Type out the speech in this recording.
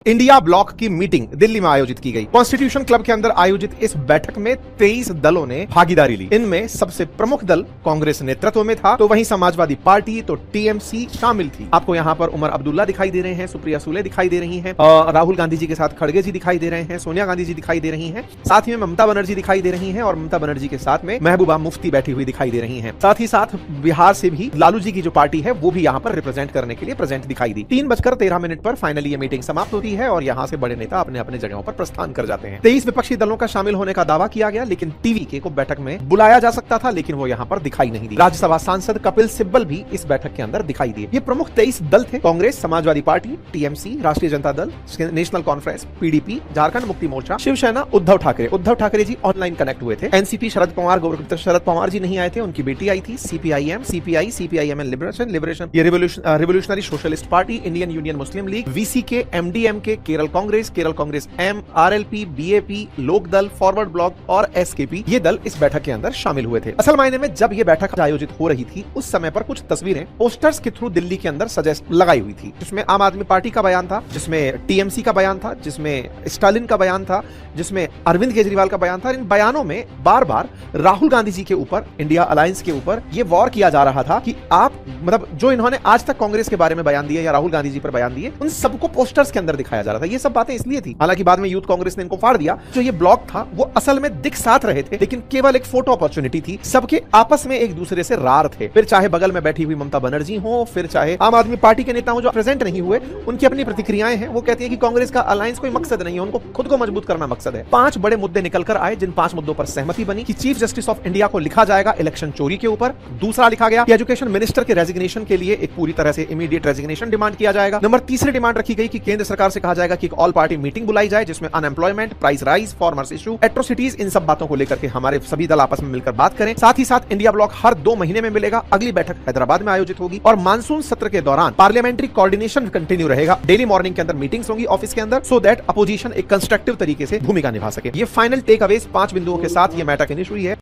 India block की meeting Delhi में आयोजित की गई। कॉन्स्टिट्यूशन क्लब के अंदर आयोजित इस बैठक में 23 दलों ने भागीदारी ली। इनमें सबसे प्रमुख दल कांग्रेस नेतृत्व में था, तो वहीं समाजवादी पार्टी तो टीएमसी शामिल थी। आपको यहाँ पर उमर अब्दुल्ला दिखाई दे रहे हैं, सुप्रिया सुले दिखाई दे रही हैं, राहुल गांधी जी के साथ खड़गे जी दिखाई दे रहे हैं, सोनिया गांधी जी दिखाई दे रही हैं, साथ ही में ममता बनर्जी दिखाई दे रही हैं और ममता बनर्जी के साथ में महबूबा मुफ्ती बैठी हुई दिखाई दे रही हैं। साथ ही साथ बिहार से भी लालू जी की जो पार्टी है वो भी यहाँ पर रिप्रेजेंट करने के लिए प्रेजेंट दिखाई दी। 3:13 पर फाइनली ये मीटिंग समाप्त होती है और यहाँ से बड़े नेता अपने अपने जगहों पर प्रस्थान कर जाते हैं। 23 विपक्षी दलों का शामिल होने का दावा किया गया, लेकिन टीवीके को बैठक में बुलाया जा सकता था, लेकिन वो यहाँ पर दिखाई नहीं दी। राज्यसभा सांसद कपिल सिब्बल भी इस बैठक के अंदर दिखाई दिए। ये प्रमुख 23 दल थे: कांग्रेस, समाजवादी पार्टी, टीएमसी, राष्ट्रीय Janata Dal, national conference, PDP, Jharkhand Mukti Morcha, Shiv Sena, Uddhav Thackeray ji online connect हुए थे। एनसीपी शरद पवार जी नहीं आए थे, उनकी बेटी आई थी। सीपीआईएम, सीपीआईएम लिबरेशन, ये revolutionary socialist party, Indian Union Muslim League, VCK, MDMK, Kerala Congress M, RLP, BAP, Lokdal, forward bloc और एसकेपी, ये दल इस बैठक के अंदर शामिल हुए थे। असल मायने में जब ये बैठक आयोजित हो रही थी उस समय पर कुछ तस्वीरें पोस्टर्स के थ्रू दिल्ली के अंदर सजेस्ट लगाई हुई थी, जिसमें आम आदमी पार्टी का बयान था, जिसमें टीएमसी का बयान था, जिसमें स्टालिन का बयान था, जिसमें अरविंद केजरीवाल का बयान था। इन बयानों में बार बार राहुल गांधी जी के ऊपर, इंडिया अलायंस के ऊपर ये वॉर किया जा रहा था कि आप मतलब जो इन्होंने आज तक कांग्रेस के बारे में बयान दिए या राहुल गांधी जी पर बयान दिए, उन सबको पोस्टर्स के अंदर दिखाया जा रहा था। ये सब बातें इसलिए थी, हालांकि बाद में यूथ कांग्रेस ने इनको फाड़ दिया। जो ये ब्लॉक था वो असल में दिख साथ रहे थे, लेकिन केवल एक फोटो अपॉर्चुनिटी थी। सबके आपस में एक दूसरे से रार थे। फिर चाहे बगल में बैठी हुई ममता बनर्जी हो, फिर चाहे आम आदमी पार्टी के नेता हो जो प्रेजेंट नहीं हुए, उनकी अपनी प्रतिक्रियाएं हैं। वो कहती है कि कांग्रेस का अलायंस कोई मकसद नहीं है, उनको खुद को मजबूत करना मकसद है। 5 बड़े मुद्दे निकलकर आए, जिन 5 मुद्दों पर सहमति बनी कि चीफ जस्टिस ऑफ इंडिया को लिखा जाएगा इलेक्शन चोरी के ऊपर। दूसरा लिखा गया कि एजुकेशन मिनिस्टर के रेजिग्नेशन के लिए एक पूरी तरह से इमीडिएट रेजिग्नेशन डिमांड किया जाएगा। नंबर 3 डिमांड रखी गई कि केंद्र सरकार से कहा जाएगा कि एक ऑल पार्टी मीटिंग बुलाई जाए, जिसमें unemployment, price rise, farmers issue, atrocities, इन सब बातों को लेकर के हमारे सभी दल आपस में मिलकर बात करें। साथ ही साथ इंडिया ब्लॉक हर 2 महीने में मिलेगा। अगली बैठक हैदराबाद में आयोजित होगी और मानसून सत्र के दौरान पार्लियामेंट्री कोऑर्डिनेशन कंटिन्यू रहेगा। डेली मॉर्निंग के अंदर मीटिंग्स होंगी ऑफिस के अंदर, सो दैट अपोजिशन एक कंस्ट्रक्टिव तरीके से भूमिका निभा सके। ये फाइनल टेक अवेज 5 बिंदुओं के साथ ये मैटर फिनिश हुई है।